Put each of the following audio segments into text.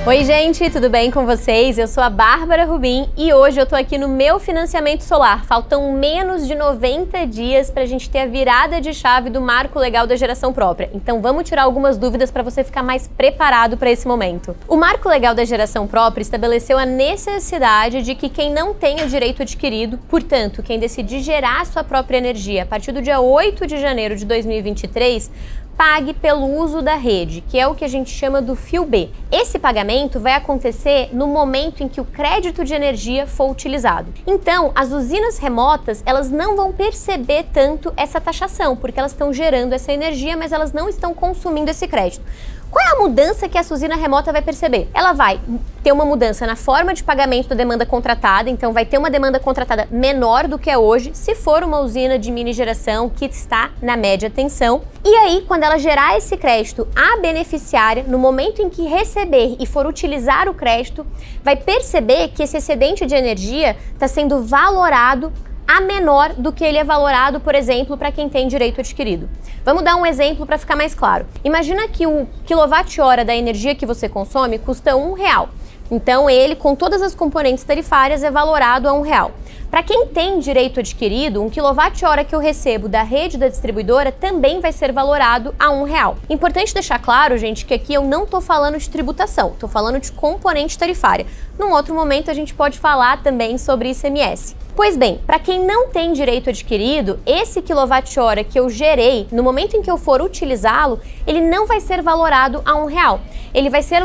Oi gente, tudo bem com vocês? Eu sou a Bárbara Rubim e hoje eu tô aqui no meu financiamento solar. Faltam menos de 90 dias pra gente ter a virada de chave do Marco Legal da Geração Própria. Então vamos tirar algumas dúvidas para você ficar mais preparado para esse momento. O Marco Legal da Geração Própria estabeleceu a necessidade de que quem não tenha direito adquirido, portanto, quem decidir gerar sua própria energia a partir do dia 8 de janeiro de 2023, pague pelo uso da rede, que é o que a gente chama do fio B. Esse pagamento vai acontecer no momento em que o crédito de energia for utilizado. Então, as usinas remotas, elas não vão perceber tanto essa taxação, porque elas estão gerando essa energia, mas elas não estão consumindo esse crédito. Qual é a mudança que essa usina remota vai perceber? Ela vai ter uma mudança na forma de pagamento da demanda contratada, então vai ter uma demanda contratada menor do que é hoje, se for uma usina de mini geração que está na média tensão. E aí, quando ela gerar esse crédito, a beneficiária, no momento em que receber e for utilizar o crédito, vai perceber que esse excedente de energia está sendo valorado a menor do que ele é valorado, por exemplo, para quem tem direito adquirido. Vamos dar um exemplo para ficar mais claro. Imagina que o quilowatt-hora da energia que você consome custa R$1. Então ele, com todas as componentes tarifárias, é valorado a R$1. Para quem tem direito adquirido, um quilowatt-hora que eu recebo da rede da distribuidora também vai ser valorado a R$1. Importante deixar claro, gente, que aqui eu não estou falando de tributação, estou falando de componente tarifária. Num outro momento a gente pode falar também sobre ICMS. Pois bem, para quem não tem direito adquirido, esse quilowatt-hora que eu gerei, no momento em que eu for utilizá-lo, ele não vai ser valorado a R$1. Ele vai ser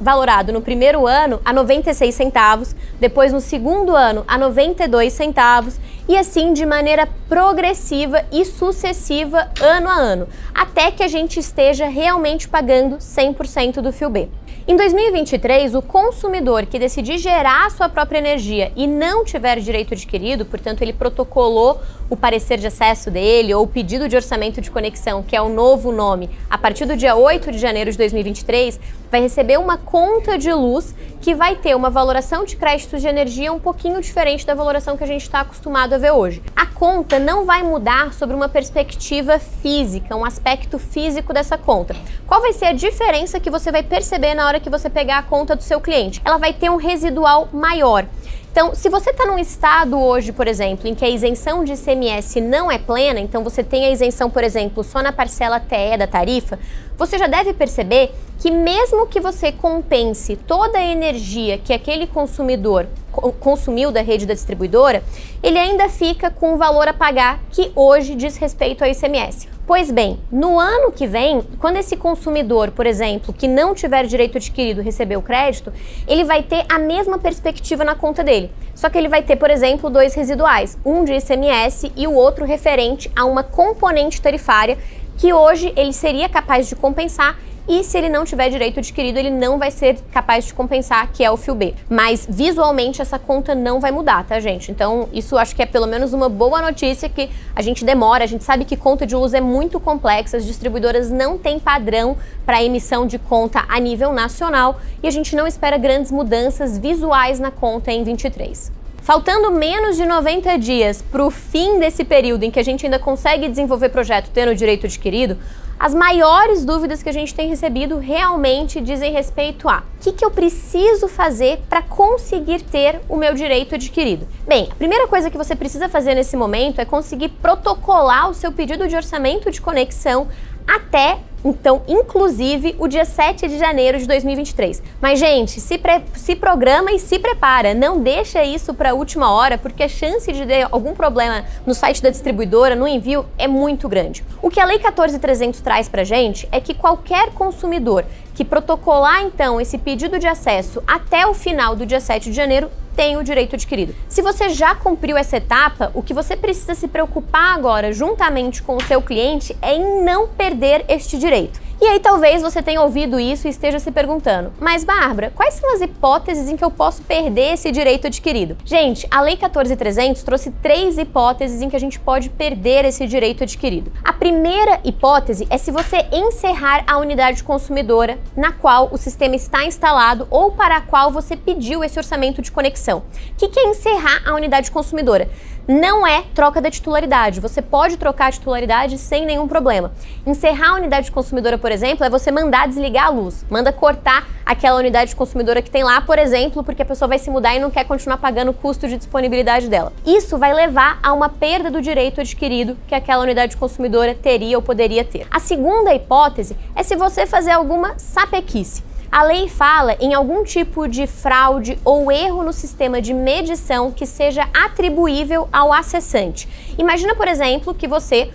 valorado no primeiro ano a 96 centavos, depois no segundo ano a 92 centavos e assim de maneira progressiva e sucessiva ano a ano, até que a gente esteja realmente pagando 100% do fio B. Em 2023, o consumidor que decidir gerar a sua própria energia e não tiver direito adquirido, portanto ele protocolou o parecer de acesso dele ou o pedido de orçamento de conexão, que é o novo nome, a partir do dia 8 de janeiro de 2023, vai receber uma conta de luz que vai ter uma valoração de créditos de energia um pouquinho diferente da valoração que a gente está acostumado a ver hoje. A conta não vai mudar sobre uma perspectiva física, um aspecto físico dessa conta. Qual vai ser a diferença que você vai perceber na hora que você pegar a conta do seu cliente? Ela vai ter um residual maior. Então, se você está num estado hoje, por exemplo, em que a isenção de ICMS não é plena, então você tem a isenção, por exemplo, só na parcela TE da tarifa, você já deve perceber que mesmo que você compense toda a energia que aquele consumidor consumiu da rede da distribuidora, ele ainda fica com o valor a pagar que hoje diz respeito ao ICMS. Pois bem, no ano que vem, quando esse consumidor, por exemplo, que não tiver direito adquirido receber o crédito, ele vai ter a mesma perspectiva na conta dele. Só que ele vai ter, por exemplo, dois residuais, um de ICMS e o outro referente a uma componente tarifária que hoje ele seria capaz de compensar e se ele não tiver direito adquirido, ele não vai ser capaz de compensar, que é o fio B. Mas visualmente essa conta não vai mudar, tá, gente? Então isso acho que é pelo menos uma boa notícia, que a gente demora, a gente sabe que conta de luz é muito complexa, as distribuidoras não têm padrão para emissão de conta a nível nacional e a gente não espera grandes mudanças visuais na conta em 23. Faltando menos de 90 dias para o fim desse período em que a gente ainda consegue desenvolver projeto tendo o direito adquirido, as maiores dúvidas que a gente tem recebido realmente dizem respeito a o que eu preciso fazer para conseguir ter o meu direito adquirido. Bem, a primeira coisa que você precisa fazer nesse momento é conseguir protocolar o seu pedido de orçamento de conexão até, então, inclusive, o dia 7 de janeiro de 2023. Mas, gente, se programa e se prepara. Não deixa isso para a última hora, porque a chance de ter algum problema no site da distribuidora, no envio, é muito grande. O que a Lei 14.300 traz pra gente é que qualquer consumidor que protocolar, então, esse pedido de acesso até o final do dia 7 de janeiro tem o direito adquirido. Se você já cumpriu essa etapa, o que você precisa se preocupar agora, juntamente com o seu cliente, é em não perder este direito. E aí talvez você tenha ouvido isso e esteja se perguntando, mas Bárbara, quais são as hipóteses em que eu posso perder esse direito adquirido? Gente, a Lei 14.300 trouxe 3 hipóteses em que a gente pode perder esse direito adquirido. A primeira hipótese é se você encerrar a unidade consumidora na qual o sistema está instalado ou para a qual você pediu esse orçamento de conexão. O que é encerrar a unidade consumidora? não é troca da titularidade. Você pode trocar a titularidade sem nenhum problema. Encerrar a unidade consumidora, por exemplo, é você mandar desligar a luz, manda cortar aquela unidade consumidora que tem lá, por exemplo, porque a pessoa vai se mudar e não quer continuar pagando o custo de disponibilidade dela. Isso vai levar a uma perda do direito adquirido que aquela unidade consumidora teria ou poderia ter. A segunda hipótese é se você fazer alguma sapequice. A lei fala em algum tipo de fraude ou erro no sistema de medição que seja atribuível ao acessante. Imagina, por exemplo, que você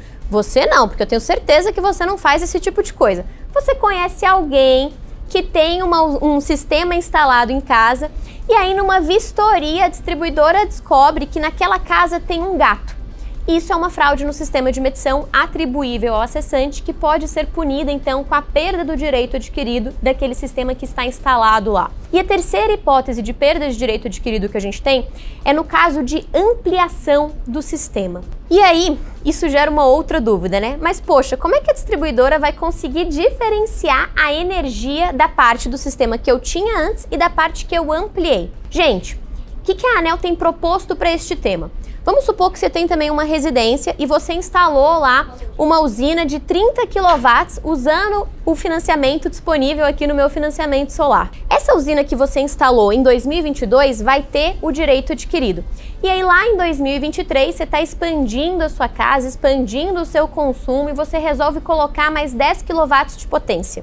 não, porque eu tenho certeza que você não faz esse tipo de coisa. Você conhece alguém que tem um sistema instalado em casa e aí numa vistoria a distribuidora descobre que naquela casa tem um gato. Isso é uma fraude no sistema de medição atribuível ao acessante que pode ser punida, então, com a perda do direito adquirido daquele sistema que está instalado lá. E a terceira hipótese de perda de direito adquirido que a gente tem é no caso de ampliação do sistema. E aí, isso gera uma outra dúvida, né? Mas, poxa, como é que a distribuidora vai conseguir diferenciar a energia da parte do sistema que eu tinha antes e da parte que eu ampliei? Gente, o que a ANEEL tem proposto para este tema? Vamos supor que você tem também uma residência e você instalou lá uma usina de 30 kW usando o financiamento disponível aqui no meu financiamento solar. Essa usina que você instalou em 2022 vai ter o direito adquirido. E aí lá em 2023 você está expandindo a sua casa, expandindo o seu consumo e você resolve colocar mais 10 kW de potência.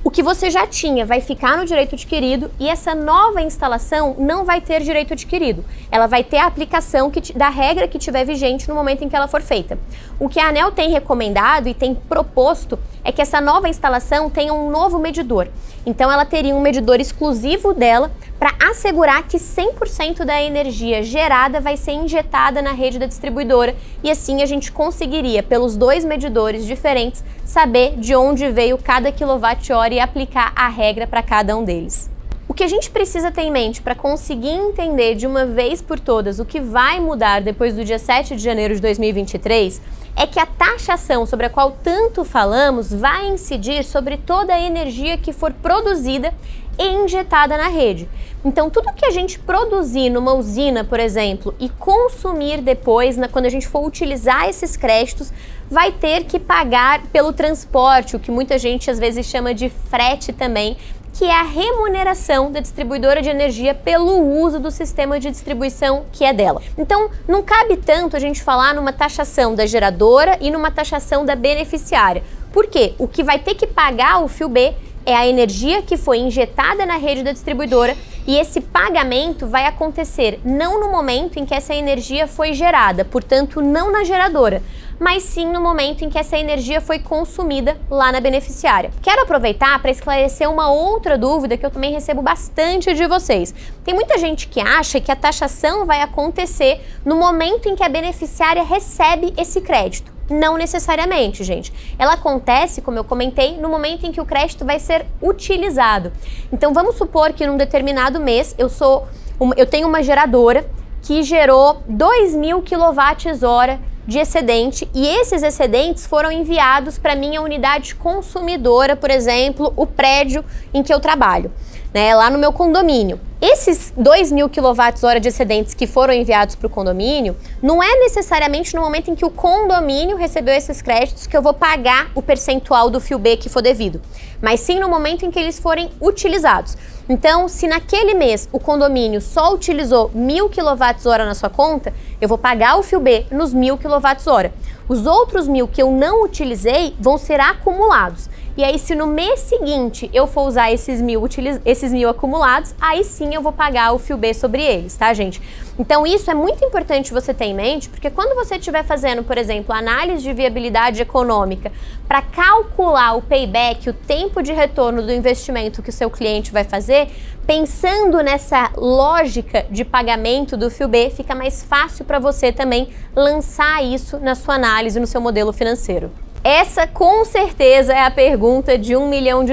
O que você já tinha vai ficar no direito adquirido e essa nova instalação não vai ter direito adquirido. Ela vai ter a aplicação da regra que estiver vigente no momento em que ela for feita. O que a ANEEL tem recomendado e tem proposto é que essa nova instalação tenha um novo medidor. Então ela teria um medidor exclusivo dela para assegurar que 100% da energia gerada vai ser injetada na rede da distribuidora e assim a gente conseguiria, pelos dois medidores diferentes, saber de onde veio cada quilowatt-hora e aplicar a regra para cada um deles. O que a gente precisa ter em mente para conseguir entender de uma vez por todas o que vai mudar depois do dia 7 de janeiro de 2023 é que a taxação sobre a qual tanto falamos vai incidir sobre toda a energia que for produzida e injetada na rede. Então, tudo que a gente produzir numa usina, por exemplo, e consumir depois, quando a gente for utilizar esses créditos, vai ter que pagar pelo transporte, o que muita gente às vezes chama de frete também, que é a remuneração da distribuidora de energia pelo uso do sistema de distribuição que é dela. Então, não cabe tanto a gente falar numa taxação da geradora e numa taxação da beneficiária. Por quê? O que vai ter que pagar o fio B é a energia que foi injetada na rede da distribuidora e esse pagamento vai acontecer não no momento em que essa energia foi gerada, portanto não na geradora, mas sim no momento em que essa energia foi consumida lá na beneficiária. Quero aproveitar para esclarecer uma outra dúvida que eu também recebo bastante de vocês. Tem muita gente que acha que a taxação vai acontecer no momento em que a beneficiária recebe esse crédito. Não necessariamente, gente. Ela acontece, como eu comentei, no momento em que o crédito vai ser utilizado. Então vamos supor que num determinado mês eu tenho uma geradora que gerou 2.000 kWh de excedente e esses excedentes foram enviados para minha unidade consumidora, por exemplo, o prédio em que eu trabalho, né, lá no meu condomínio. Esses 2.000 kWh de excedentes que foram enviados para o condomínio, não é necessariamente no momento em que o condomínio recebeu esses créditos que eu vou pagar o percentual do fio B que for devido, mas sim no momento em que eles forem utilizados. Então, se naquele mês o condomínio só utilizou 1.000 kWh na sua conta, eu vou pagar o fio B nos 1.000 kWh. Os outros 1.000 que eu não utilizei vão ser acumulados. E aí, se no mês seguinte eu for usar esses 1.000 acumulados, aí sim eu vou pagar o fio B sobre eles, tá, gente? Então isso é muito importante você ter em mente, porque quando você estiver fazendo, por exemplo, análise de viabilidade econômica para calcular o payback, o tempo de retorno do investimento que o seu cliente vai fazer, pensando nessa lógica de pagamento do fio B, fica mais fácil para você também lançar isso na sua análise, no seu modelo financeiro. Essa com certeza é a pergunta de $1 milhão.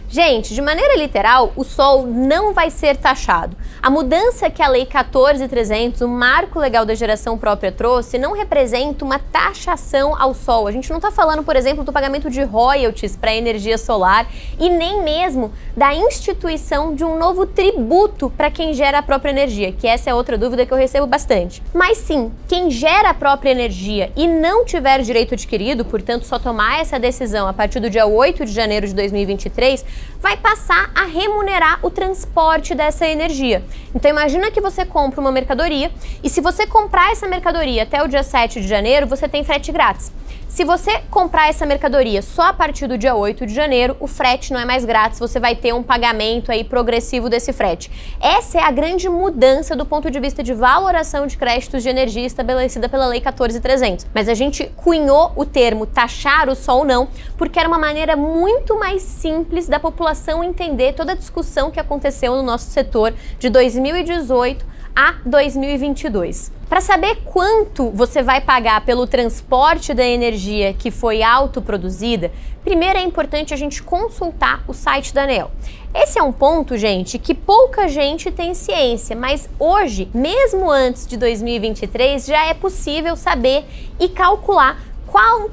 Gente, de maneira literal, o sol não vai ser taxado. A mudança que a Lei 14.300, o Marco Legal da Geração Própria, trouxe não representa uma taxação ao sol. A gente não está falando, por exemplo, do pagamento de royalties para a energia solar e nem mesmo da instituição de um novo tributo para quem gera a própria energia, que essa é outra dúvida que eu recebo bastante. Mas sim, quem gera a própria energia e não tiver direito adquirido, portanto só tomar essa decisão a partir do dia 8 de janeiro de 2023, vai passar a remunerar o transporte dessa energia. Então imagina que você compra uma mercadoria e se você comprar essa mercadoria até o dia 7 de janeiro, você tem frete grátis. Se você comprar essa mercadoria só a partir do dia 8 de janeiro, o frete não é mais grátis, você vai ter um pagamento aí progressivo desse frete. Essa é a grande mudança do ponto de vista de valoração de créditos de energia estabelecida pela Lei 14.300. Mas a gente cunhou o termo taxar o sol não, porque era uma maneira muito mais simples da população entender toda a discussão que aconteceu no nosso setor de 2018 a 2022. Para saber quanto você vai pagar pelo transporte da energia que foi autoproduzida, primeiro é importante a gente consultar o site da ANEEL. Esse é um ponto, gente, que pouca gente tem ciência, mas hoje, mesmo antes de 2023, já é possível saber e calcular qual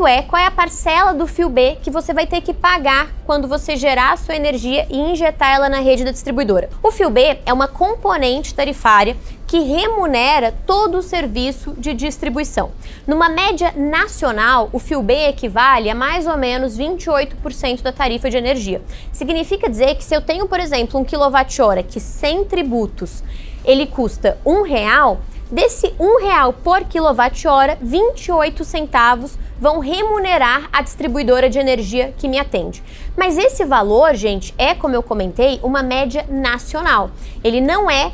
é a parcela do fio B que você vai ter que pagar quando você gerar a sua energia e injetar ela na rede da distribuidora. O fio B é uma componente tarifária que remunera todo o serviço de distribuição. Numa média nacional, o fio B equivale a mais ou menos 28% da tarifa de energia. Significa dizer que se eu tenho, por exemplo, 1 kWh que sem tributos ele custa R$1, desse R$1 por kWh, 28 centavos vão remunerar a distribuidora de energia que me atende. Mas esse valor, gente, é, como eu comentei, uma média nacional. Ele não é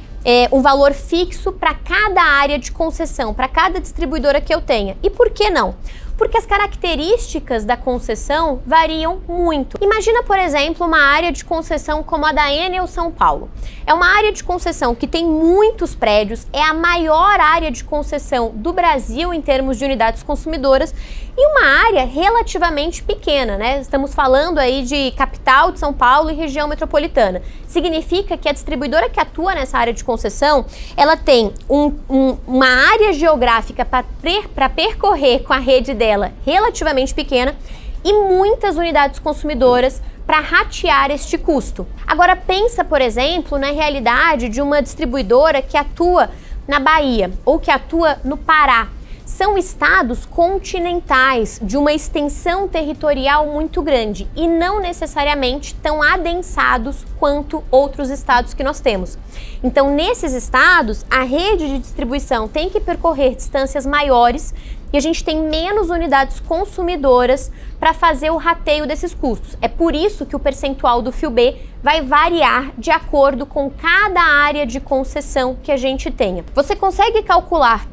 um valor fixo para cada área de concessão, para cada distribuidora que eu tenha. E por que não? Porque as características da concessão variam muito. Imagina, por exemplo, uma área de concessão como a da Enel São Paulo. É uma área de concessão que tem muitos prédios, é a maior área de concessão do Brasil em termos de unidades consumidoras e uma área relativamente pequena, né? Estamos falando aí de capital de São Paulo e região metropolitana. Significa que a distribuidora que atua nessa área de concessão, ela tem uma área geográfica para percorrer com a rede dela relativamente pequena e muitas unidades consumidoras para ratear este custo. Agora pensa, por exemplo, na realidade de uma distribuidora que atua na Bahia ou que atua no Pará. São estados continentais de uma extensão territorial muito grande e não necessariamente tão adensados quanto outros estados que nós temos. Então, nesses estados, a rede de distribuição tem que percorrer distâncias maiores e a gente tem menos unidades consumidoras para fazer o rateio desses custos. É por isso que o percentual do fio B vai variar de acordo com cada área de concessão que a gente tenha. Você consegue calcular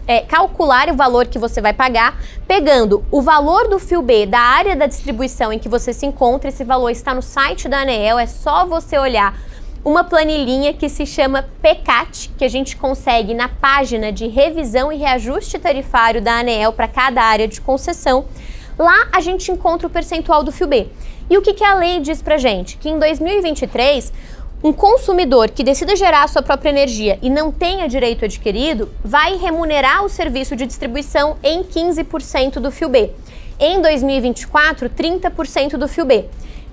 o valor que você vai pagar pegando o valor do fio B da área da distribuição em que você se encontra. Esse valor está no site da ANEEL, é só você olhar uma planilhinha que se chama PCAT, que a gente consegue na página de revisão e reajuste tarifário da ANEEL para cada área de concessão. Lá a gente encontra o percentual do fio B. E o que a lei diz pra gente? Que em 2023, um consumidor que decida gerar a sua própria energia e não tenha direito adquirido, vai remunerar o serviço de distribuição em 15% do fio B. Em 2024, 30% do fio B.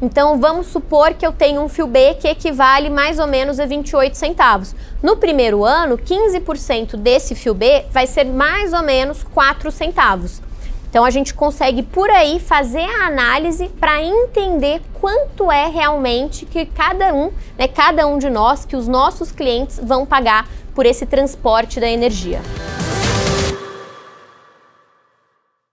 Então, vamos supor que eu tenho um fio B que equivale mais ou menos a 28 centavos. No primeiro ano, 15% desse fio B vai ser mais ou menos 4 centavos. Então, a gente consegue por aí fazer a análise para entender quanto é realmente que cada um de nós, que os nossos clientes vão pagar por esse transporte da energia.